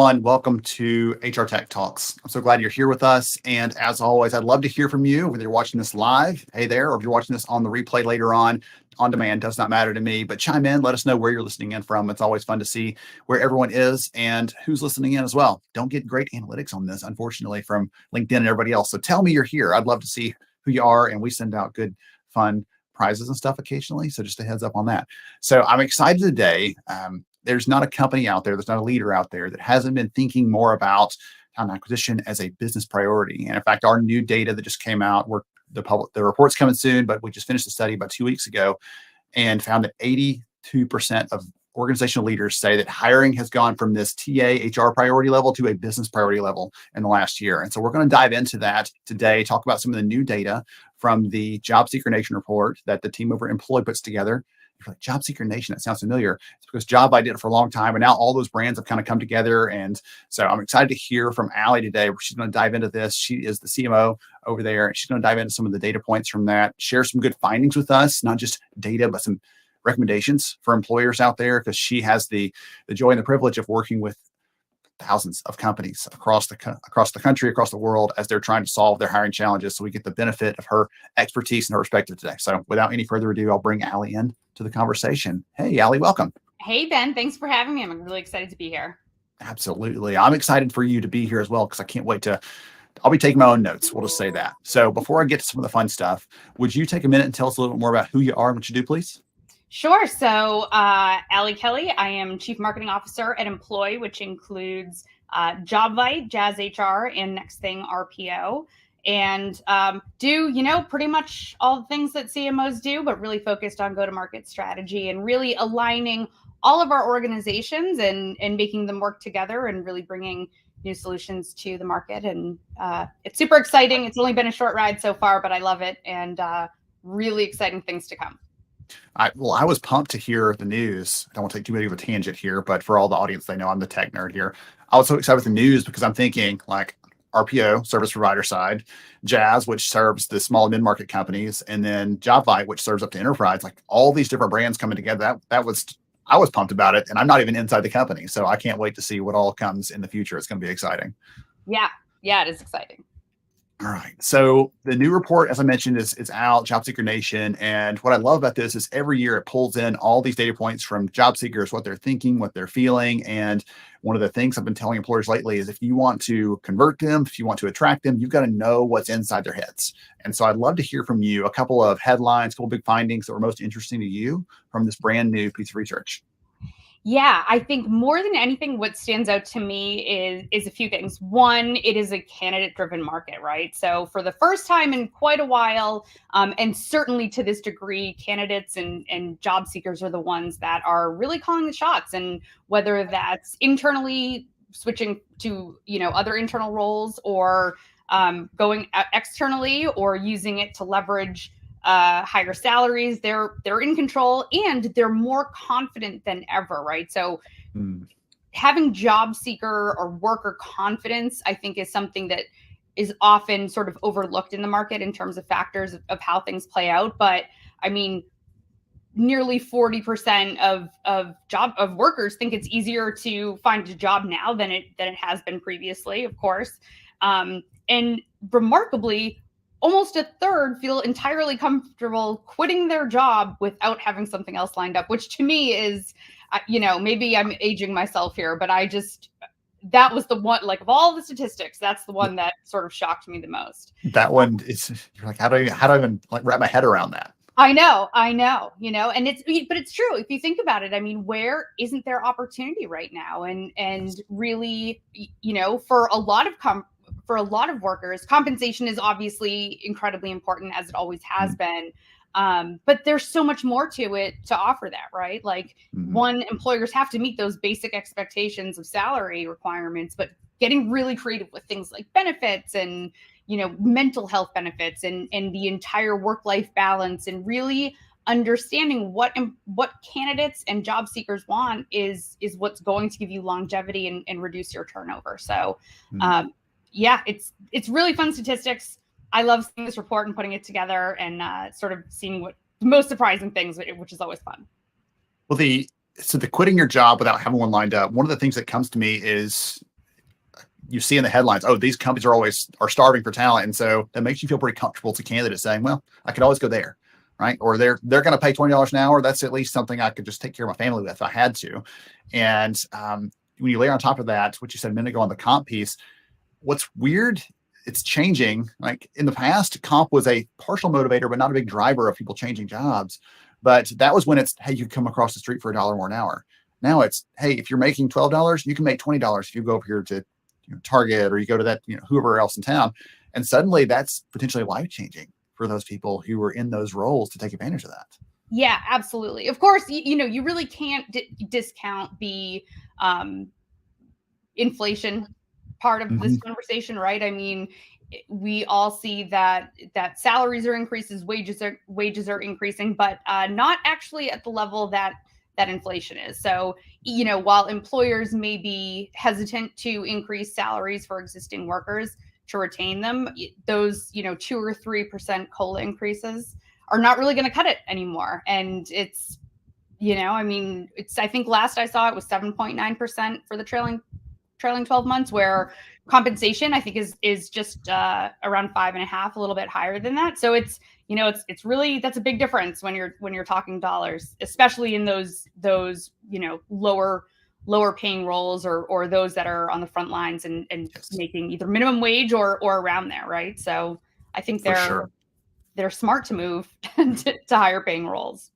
everyone. Welcome to HR Tech Talks. I'm so glad you're here with us. And as always, I'd love to hear from you, whether you're watching this live, hey there, or if you're watching this on the replay later on demand, does not matter to me, but chime in, let us know where you're listening in from. It's always fun to see where everyone is and who's listening in as well. Don't get great analytics on this, unfortunately, from LinkedIn and everybody else. So tell me you're here. I'd love to see who you are. And we send out good, fun prizes and stuff occasionally. So just a heads up on that. So I'm excited today. There's not a company out there, there's not a leader out there that hasn't been thinking more about talent acquisition as a business priority. And in fact, our new data that just came out, the report's coming soon, but we just finished the study about 2 weeks ago and found that 82% of organizational leaders say that hiring has gone from this TA HR priority level to a business priority level in the last year. And so we're going to dive into that today, talk about some of the new data from the Job Seeker Nation report that the team over at Employ puts together. You're like, Job Seeker Nation, that sounds familiar. It's because JobVite did it for a long time, and now all those brands have kind of come together. And so I'm excited to hear from Allie today, where she's going to dive into this. She is the CMO over there, and she's going to dive into some of the data points from that, share some good findings with us, not just data, but some recommendations for employers out there, because she has the joy and the privilege of working with thousands of companies across the country, across the world, as they're trying to solve their hiring challenges. So we get the benefit of her expertise and her perspective today. So without any further ado, I'll bring Allie in to the conversation. Hey, Allie, welcome. Hey, Ben, thanks for having me. I'm really excited to be here. Absolutely. I'm excited for you to be here as well, because I can't wait I'll be taking my own notes. We'll just say that. So before I get to some of the fun stuff, would you take a minute and tell us a little bit more about who you are and what you do, please? Sure. So Allie Kelly, I am Chief Marketing Officer at Employ, which includes JobVite, Jazz HR, and Next Thing RPO. And do, pretty much all the things that CMOs do, but really focused on go-to-market strategy and really aligning all of our organizations and making them work together and really bringing new solutions to the market. And it's super exciting. It's only been a short ride so far, but I love it. And really exciting things to come. I was pumped to hear the news. I don't want to take too big of a tangent here, but for all the audience, they know I'm the tech nerd here. I was so excited with the news because I'm thinking like RPO, service provider side, Jazz, which serves the small and mid-market companies, and then JobVite, which serves up to enterprise, like all these different brands coming together. I was pumped about it, and I'm not even inside the company. So I can't wait to see what all comes in the future. It's going to be exciting. Yeah, it is exciting. All right. So the new report, as I mentioned, is out, Job Seeker Nation. And what I love about this is every year it pulls in all these data points from job seekers, what they're thinking, what they're feeling. And one of the things I've been telling employers lately is if you want to convert them, if you want to attract them, you've got to know what's inside their heads. And so I'd love to hear from you a couple of headlines, a couple of big findings that were most interesting to you from this brand new piece of research. Yeah, I think more than anything, what stands out to me is a few things. One, it is a candidate-driven market, right? So for the first time in quite a while, and certainly to this degree, candidates and job seekers are the ones that are really calling the shots. And whether that's internally switching to other internal roles, or going externally, or using it to leverage higher salaries, they're in control and they're more confident than ever, right? So having job seeker or worker confidence, I think, is something that is often sort of overlooked in the market in terms of factors of how things play out. But I mean, nearly 40% of workers think it's easier to find a job now than it has been previously, of course. And remarkably, almost a third feel entirely comfortable quitting their job without having something else lined up, which to me is, maybe I'm aging myself here, but that was the one, like, of all the statistics, that's the one that sort of shocked me the most. That one is, you're like, how do I even like wrap my head around that? I know, and but it's true. If you think about it, I mean, where isn't there opportunity right now? And really, for a lot of workers, compensation is obviously incredibly important, as it always has been. But there's so much more to it to offer that, right? Like, one, employers have to meet those basic expectations of salary requirements, but getting really creative with things like benefits and, mental health benefits and the entire work-life balance, and really understanding what candidates and job seekers want is what's going to give you longevity and reduce your turnover. So, yeah, it's really fun statistics. I love seeing this report and putting it together and sort of seeing what the most surprising things, which is always fun. Well, the quitting your job without having one lined up, one of the things that comes to me is you see in the headlines, oh, these companies are starving for talent. And so that makes you feel pretty comfortable as a candidate saying, well, I could always go there. Right. Or they're going to pay $20 an hour. That's at least something I could just take care of my family with if I had to. And when you layer on top of that, what you said a minute ago on the comp piece, what's weird, it's changing. Like in the past, comp was a partial motivator, but not a big driver of people changing jobs. But that was when it's, hey, you come across the street for $1 more an hour. Now it's, hey, if you're making $12, you can make $20 if you go over here to Target or you go to that, whoever else in town. And suddenly that's potentially life changing for those people who were in those roles to take advantage of that. Yeah, absolutely. Of course, you really can't discount the inflation part of this conversation, right? I mean, we all see that salaries are increases, wages are increasing, but not actually at the level that inflation is. So, while employers may be hesitant to increase salaries for existing workers to retain them, those 2 or 3% COLA increases are not really going to cut it anymore. And it's, I think last I saw it was 7.9% for the trailing 12 months, where compensation I think is just around 5.5%, a little bit higher than that. So it's really, that's a big difference when you're talking dollars, especially in those lower paying roles or those that are on the front lines and Yes. making either minimum wage or around there, right? So I think they're smart to move to higher paying roles.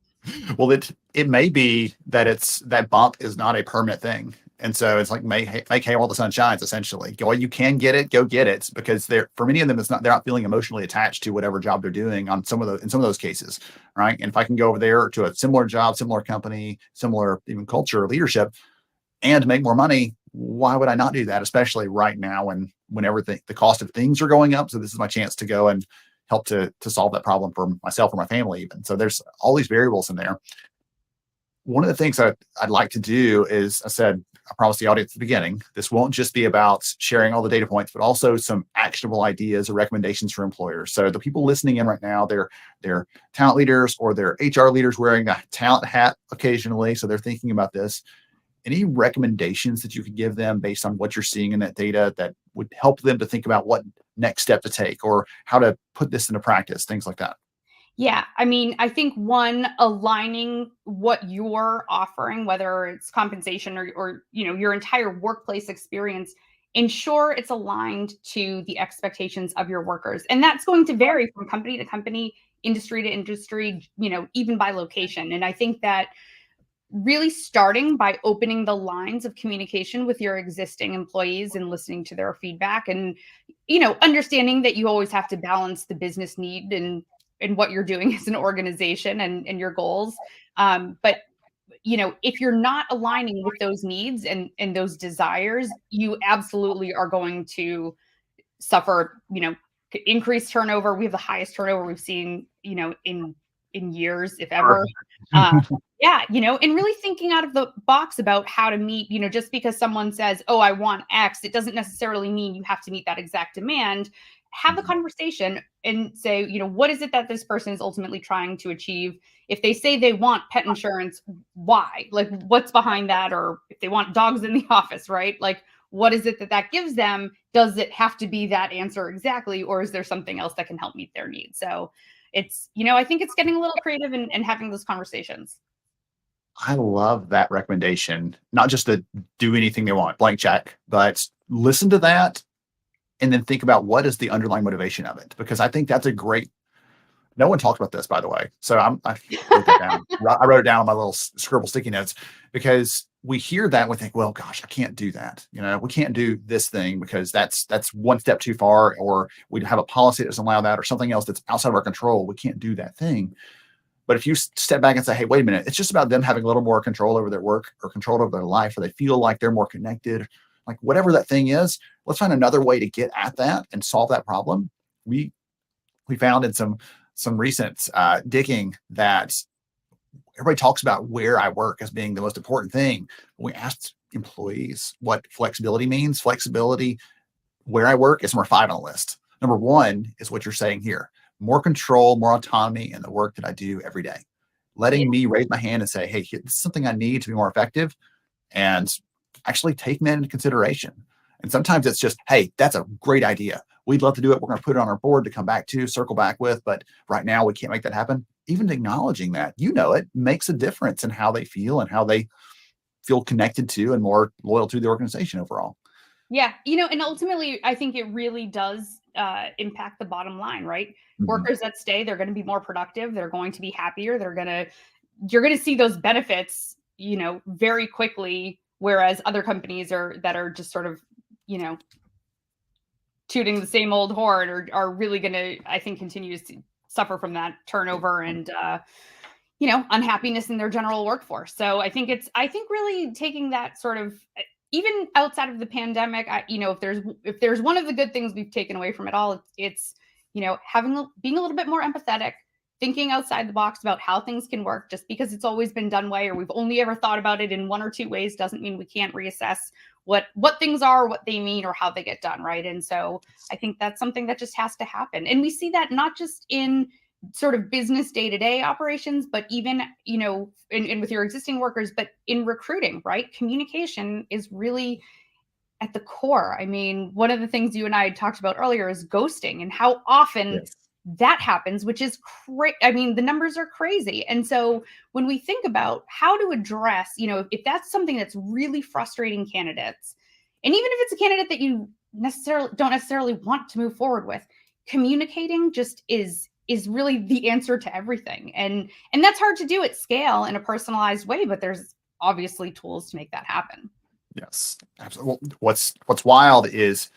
Well, it may be that bump is not a permanent thing. And so it's like make hay while the sun shines, essentially. You can get it, go get it, because for many of them, they're not feeling emotionally attached to whatever job they're doing in some of those cases, right? And if I can go over there to a similar job, similar company, similar even culture or leadership, and make more money, why would I not do that? Especially right now when everything, the cost of things are going up. So this is my chance to go and help to solve that problem for myself or my family even. So there's all these variables in there. One of the things I'd like to do is, I promised the audience at the beginning, this won't just be about sharing all the data points, but also some actionable ideas or recommendations for employers. So the people listening in right now, they're talent leaders or they're HR leaders wearing a talent hat occasionally. So they're thinking about this. Any recommendations that you could give them based on what you're seeing in that data that would help them to think about what next step to take or how to put this into practice, things like that? Yeah, I mean, I think one, aligning what you're offering, whether it's compensation or your entire workplace experience, ensure it's aligned to the expectations of your workers. And that's going to vary from company to company, industry to industry, even by location. And I think that really starting by opening the lines of communication with your existing employees and listening to their feedback and understanding that you always have to balance the business need and what you're doing as an organization and your goals. But if you're not aligning with those needs and those desires, you absolutely are going to suffer, increased turnover. We have the highest turnover we've seen, in years, if ever. Yeah, and really thinking out of the box about how to meet, just because someone says, oh, I want X, it doesn't necessarily mean you have to meet that exact demand. Have the conversation and say, what is it that this person is ultimately trying to achieve? If they say they want pet insurance, why? Like, what's behind that? Or if they want dogs in the office, right? Like, what is it that gives them? Does it have to be that answer exactly? Or is there something else that can help meet their needs? So it's, I think it's getting a little creative and having those conversations. I love that recommendation, not just to do anything they want, blank check, but listen to that and then think about what is the underlying motivation of it. Because I think that's no one talked about this, by the way. So I wrote that down. I wrote it down on my little scribble sticky notes because we hear that and we think, well, gosh, I can't do that. We can't do this thing because that's one step too far, or we have a policy that doesn't allow that, or something else that's outside of our control. We can't do that thing. But if you step back and say, hey, wait a minute, it's just about them having a little more control over their work or control over their life, or they feel like they're more connected, like whatever that thing is, let's find another way to get at that and solve that problem. We found in some recent digging that everybody talks about where I work as being the most important thing. We asked employees what flexibility means. Flexibility, where I work, is number 5 on the list. Number 1 is what you're saying here. More control, more autonomy in the work that I do every day. Letting me raise my hand and say, hey, this is something I need to be more effective, and actually taking that into consideration. And sometimes it's just, hey, that's a great idea. We'd love to do it. We're going to put it on our board to come back to, circle back with, but right now we can't make that happen. Even acknowledging that, it makes a difference in how they feel and how they feel connected to and more loyal to the organization overall. Yeah, and ultimately, I think it really does impact the bottom line, right? Mm-hmm. Workers that stay, they're going to be more productive. They're going to be happier. You're going to see those benefits, very quickly. Whereas other companies that are just sort of, tooting the same old horn are really going to, I think, continue to suffer from that turnover and, unhappiness in their general workforce. So I think really taking that sort of, even outside of the pandemic, if there's one of the good things we've taken away from it all, it's being a little bit more empathetic, thinking outside the box about how things can work. Just because it's always been done way, or we've only ever thought about it in one or two ways, doesn't mean we can't reassess what things are, what they mean, or how they get done, right? And so I think that's something that just has to happen. And we see that not just in sort of business day-to-day operations, but even, in with your existing workers, but in recruiting, right? Communication is really at the core. I mean, one of the things you and I had talked about earlier is ghosting and how often Yes. that happens, which is crazy. I mean, the numbers are crazy. And so when we think about how to address, if that's something that's really frustrating candidates, and even if it's a candidate that you don't necessarily want to move forward with, communicating just is really the answer to everything. And that's hard to do at scale in a personalized way, but there's obviously tools to make that happen. Yes, absolutely. Well, what's wild is,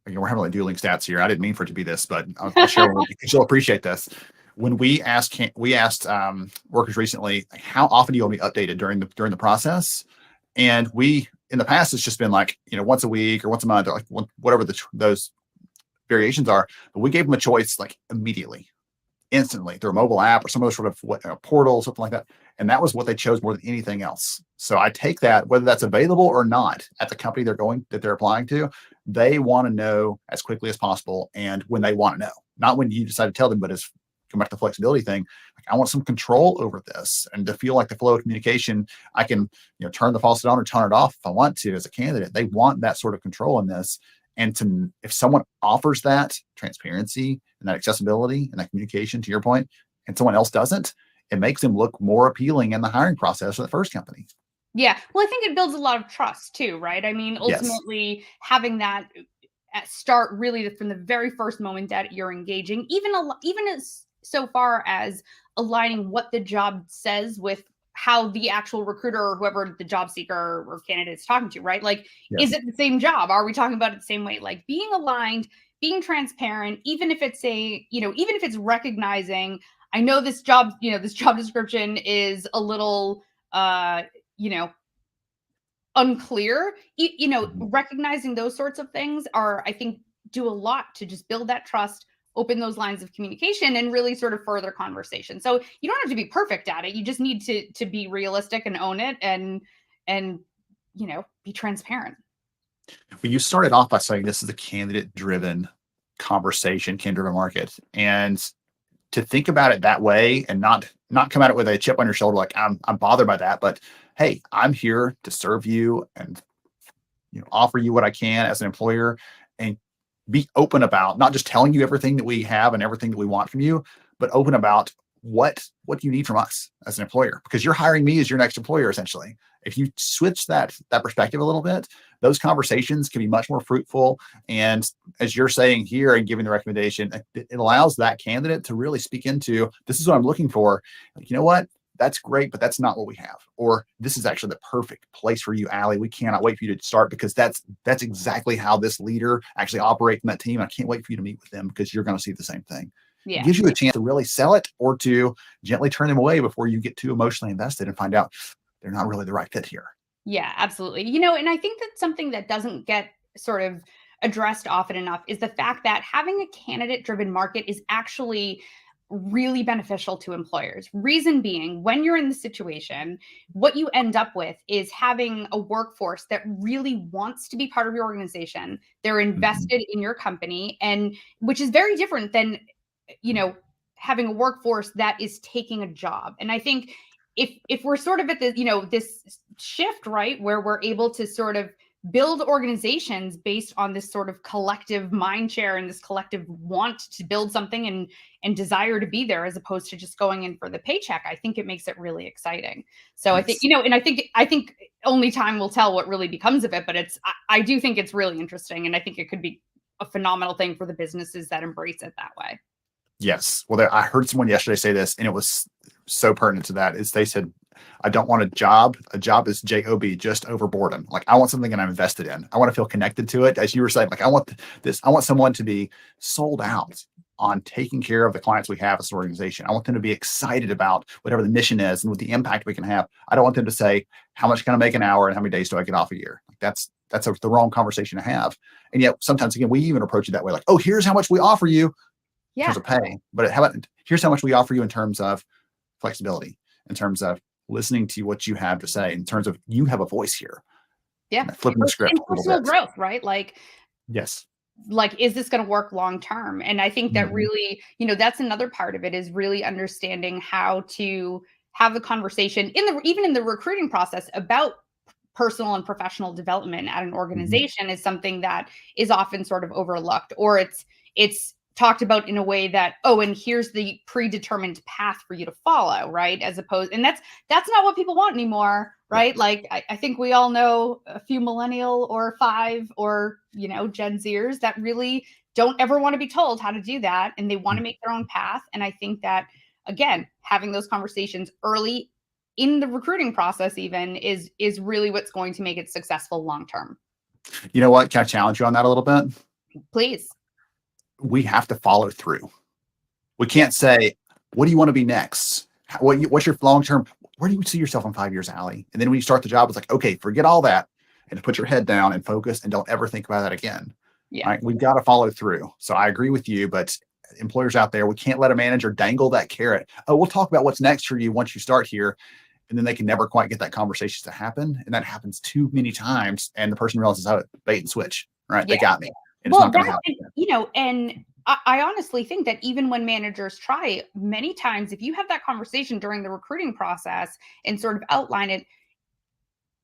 we're having like dueling stats here. I didn't mean for it to be this, but I'll share one because you'll appreciate this. When we asked workers recently, how often do you want to be updated during the process? And in the past, it's just been like, once a week or once a month, or like whatever those variations are. But we gave them a choice like immediately, instantly, through a mobile app or some other sort of portal, something like that. And that was what they chose more than anything else. So I take that, whether that's available or not at the company that they're applying to, they want to know as quickly as possible and when they want to know, not when you decide to tell them, but as come back to the flexibility thing. Like, I want some control over this and to feel like the flow of communication, I can, turn the faucet on or turn it off if I want to as a candidate. They want that sort of control in this. And if someone offers that transparency and that accessibility and that communication, to your point, and someone else doesn't, it makes them look more appealing in the hiring process for the first company. Yeah. Well, I think it builds a lot of trust too, right? I mean, Yes. ultimately having that start really from the very first moment that you're engaging, even as so far as aligning what the job says with how the actual recruiter or whoever the job seeker or candidate is talking to, right? Like, Yes. is it the same job? Are we talking about it the same way? Like, being aligned, being transparent, even if it's even if it's recognizing, I know this job, this job description is a little, you know, unclear, recognizing those sorts of things I think, do a lot to just build that trust, open those lines of communication, and really sort of further conversation. So you don't have to be perfect at it. You just need to be realistic and own it and be transparent. Well, you started off by saying this is a candidate driven conversation, candidate driven market. And to think about it that way and not come at it with a chip on your shoulder, like I'm bothered by that, but hey, I'm here to serve you and offer you what I can as an employer, and be open about not just telling you everything that we have and everything that we want from you, but open about what you need from us as an employer, because you're hiring me as your next employer. Essentially, if you switch that perspective a little bit, those conversations can be much more fruitful. And as you're saying here and giving the recommendation, it allows that candidate to really speak into, this is what I'm looking for. Like, you know what, that's great, but that's not what we have. Or this is actually the perfect place for you, Allie. We cannot wait for you to start, because that's exactly how this leader actually operates in that team. I can't wait for you to meet with them, because you're going to see the same thing. Yeah. It gives you a chance to really sell it, or to gently turn them away before you get too emotionally invested and find out they're not really the right fit here. Yeah, absolutely. And I think that's something that doesn't get sort of addressed often enough, is the fact that having a candidate driven market is actually really beneficial to employers. Reason being, when you're in the situation, what you end up with is having a workforce that really wants to be part of your organization. They're invested in your company, and which is very different than, having a workforce that is taking a job. And I think if we're sort of at the, this shift, right, where we're able to sort of build organizations based on this sort of collective mind share and this collective want to build something and desire to be there, as opposed to just going in for the paycheck, I think it makes it really exciting. So I think, Yes. and I think only time will tell what really becomes of it, but I do think it's really interesting. And I think it could be a phenomenal thing for the businesses that embrace it that way. Yes. Well, I heard someone yesterday say this, and it was so pertinent to that. Is they said, "I don't want a job. A job is job, just over boredom. Like I want something that I'm invested in. I want to feel connected to it." As you were saying, like I want this. I want someone to be sold out on taking care of the clients we have as an organization. I want them to be excited about whatever the mission is and what the impact we can have. I don't want them to say, "How much can I make an hour and how many days do I get off a year?" Like that's the wrong conversation to have. And yet sometimes again we even approach it that way, like, "Oh, here's how much we offer you." In Yeah. terms of pay, but how about here's how much we offer you in terms of flexibility, in terms of listening to what you have to say, in terms of you have a voice here, Yeah. flipping the script And a little personal bit. growth, right? Yes. Like, is this going to work long term? And I think that Mhm. really, that's another part of it, is really understanding how to have the conversation even in the recruiting process about personal and professional development at an Mhm. organization is something that is often sort of overlooked, or it's talked about in a way that, oh, and here's the predetermined path for you to follow, right? As opposed, and that's not what people want anymore, right? Correct. Like I think we all know a few millennial or five or Gen Zers that really don't ever want to be told how to do that, and they want to Mm. make their own path. And I think that, again, having those conversations early in the recruiting process even is really what's going to make it successful long term. You know what? Can I challenge you on that a little bit? Please. We have to follow through. We Yeah. can't say, "What do you want to be next? What's your long term? Where do you see yourself in 5 years, Allie?" And then when you start the job, it's like, okay, forget all that and put your head down and focus and don't ever think about that again. Yeah. Right? We've got to follow through. So I agree with you, but employers out there, we can't let a manager dangle that carrot. "Oh, we'll talk about what's next for you once you start here." And then they can never quite get that conversation to happen. And that happens too many times. And the person realizes, "Oh, bait and switch. Right? They Yeah. got me." And it's Well, not going to happen. and I honestly think that even when managers try, many times, if you have that conversation during the recruiting process and sort of outline it,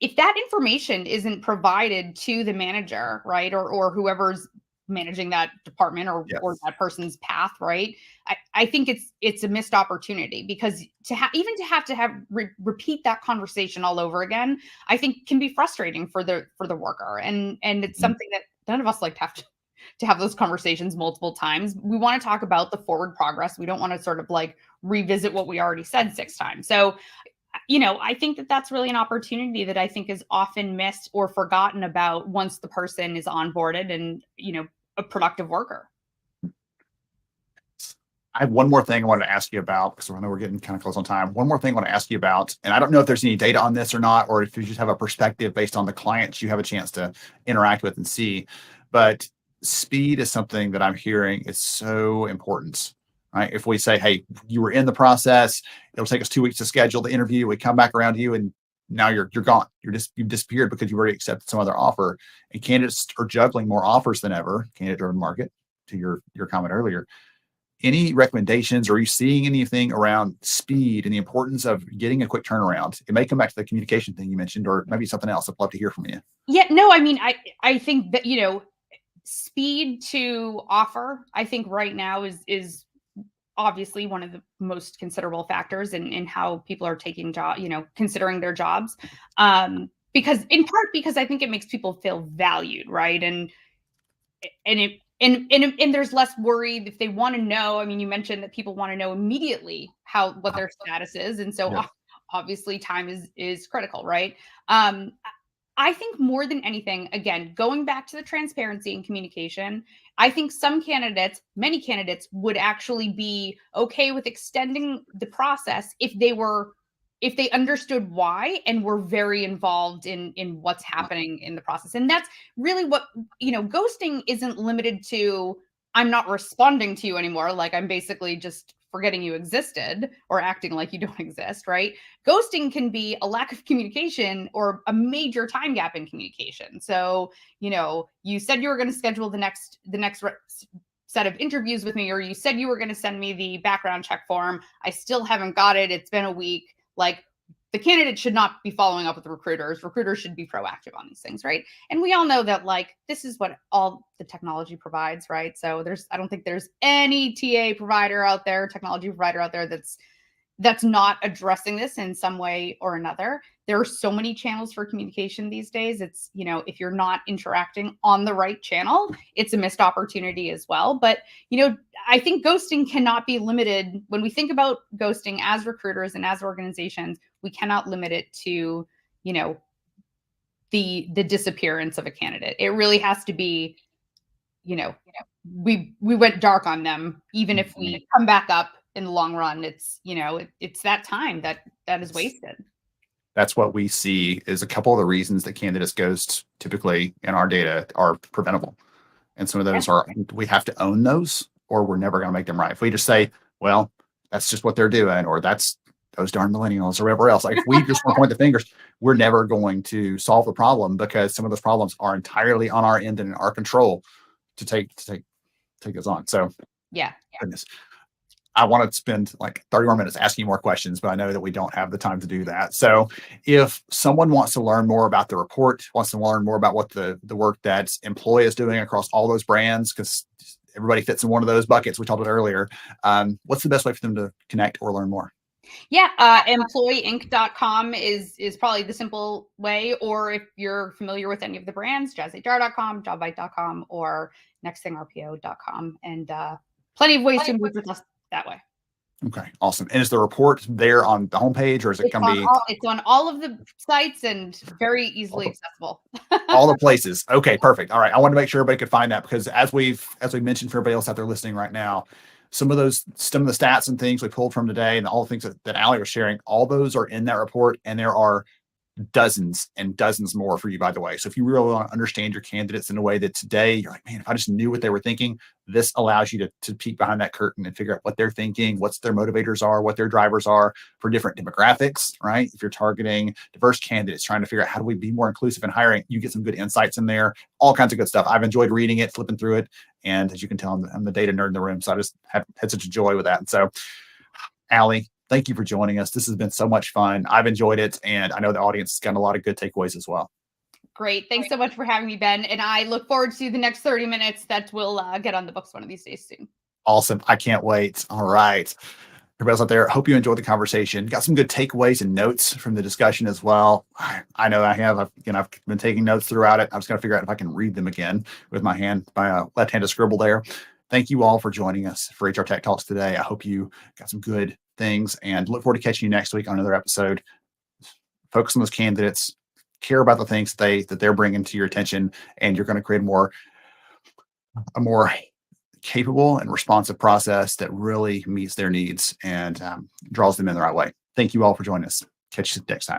if that information isn't provided to the manager, right, or whoever's managing that department or Yes. that person's path, right, I think it's a missed opportunity, because to have repeat that conversation all over again, I think can be frustrating for the worker, and it's Mhm. something that none of us like to have those conversations multiple times. We want to talk about the forward progress. We don't want to sort of like revisit what we already said six times. So I think that that's really an opportunity that I think is often missed or forgotten about once the person is onboarded and, a productive worker. I have one more thing I wanted to ask you about because I know we're getting kind of close on time. One more thing I want to ask you about, and I don't know if there's any data on this or not, or if you just have a perspective based on the clients you have a chance to interact with and see. But speed is something that I'm hearing is so important. Right? If we say, "Hey, you were in the process, it'll take us 2 weeks to schedule the interview. We come back around to you, and now you're gone. You've disappeared because you've already accepted some other offer." And candidates are juggling more offers than ever. Candidate-driven market, to your comment earlier. Any recommendations? Or are you seeing anything around speed and the importance of getting a quick turnaround? It may come back to the communication thing you mentioned, or maybe something else. I'd love to hear from you. Yeah, no, I mean, I think that, speed to offer, I think right now is obviously one of the most considerable factors in how people are taking considering their jobs. Because in part because I think it makes people feel valued, right? And it and there's less worry if they want to know. I mean, you mentioned that people want to know immediately what their status is, and so Yeah. obviously time is critical, right? um I think more than anything, again, going back to the transparency and communication, I think many candidates would actually be okay with extending the process if they understood why and were very involved in what's happening in the process. And that's really what, ghosting isn't limited to, I'm not responding to you anymore, like I'm basically just forgetting you existed or acting like you don't exist, right? Ghosting can be a lack of communication or a major time gap in communication. So, you said you were going to schedule the next set of interviews with me, or you said you were going to send me the background check form. I still haven't got it. It's been a week. Like, the candidate should not be following up with recruiters. Recruiters should be proactive on these things, right? And we all know that like this is what all the technology provides, right? So I don't think there's any TA provider out there, technology provider out there that's not addressing this in some way or another. There are so many channels for communication these days. It's, if you're not interacting on the right channel, it's a missed opportunity as well. But, I think ghosting cannot be limited. When we think about ghosting as recruiters and as organizations, we cannot limit it to, the disappearance of a candidate. It really has to be, we went dark on them. Even if we come back up in the long run, it's, it's that time that is wasted. That's what we see is a couple of the reasons that candidates ghost typically in our data are preventable. And some of those are, we have to own those or we're never going to make them right. If we just say, well, that's just what they're doing, or that's those darn millennials or whatever else. Like if we just want to point the fingers, we're never going to solve the problem because some of those problems are entirely on our end and in our control to take us on. So yeah. Goodness. I want to spend like 30 more minutes asking more questions, but I know that we don't have the time to do that. So if someone wants to learn more about the report, wants to learn more about what the work that Employ is doing across all those brands, because everybody fits in one of those buckets we talked about earlier, what's the best way for them to connect or learn more? Yeah, employinc.com is probably the simple way. Or if you're familiar with any of the brands, jazzhr.com, jobbite.com, or nextthingrpo.com. And plenty of ways to move with us that way. Okay, awesome. And is the report there on the homepage, or is it going to be? It's on all of the sites and very easily accessible. All the places. Okay, perfect. All right. I wanted to make sure everybody could find that because as we mentioned for everybody else out there listening right now, some of the stats and things we pulled from today and all the things that Allie was sharing, all those are in that report, and there are dozens and dozens more for you, by the way. So if you really want to understand your candidates in a way that today you're like, man, if I just knew what they were thinking, this allows you to peek behind that curtain and figure out what they're thinking, what's their motivators are, what their drivers are for different demographics, right? If you're targeting diverse candidates, trying to figure out how do we be more inclusive in hiring, you get some good insights in there, all kinds of good stuff. I've enjoyed reading it, flipping through it. And as you can tell, I'm the data nerd in the room. So I just have had such a joy with that. And so, Allie, thank you for joining us. This has been so much fun. I've enjoyed it, and I know the audience has gotten a lot of good takeaways as well. Great. Thanks so much for having me, Ben. And I look forward to the next 30 minutes that will get on the books one of these days soon. Awesome. I can't wait. All right. Everybody else out there, hope you enjoyed the conversation. Got some good takeaways and notes from the discussion as well. I know I have. I've been taking notes throughout it. I was going to figure out if I can read them again with my left-handed scribble there. Thank you all for joining us for HR Tech Talks today. I hope you got some good things and look forward to catching you next week on another episode. Focus on those candidates, care about the things that they're bringing to your attention, and you're going to create a more capable and responsive process that really meets their needs and draws them in the right way. Thank you all for joining us. Catch you next time.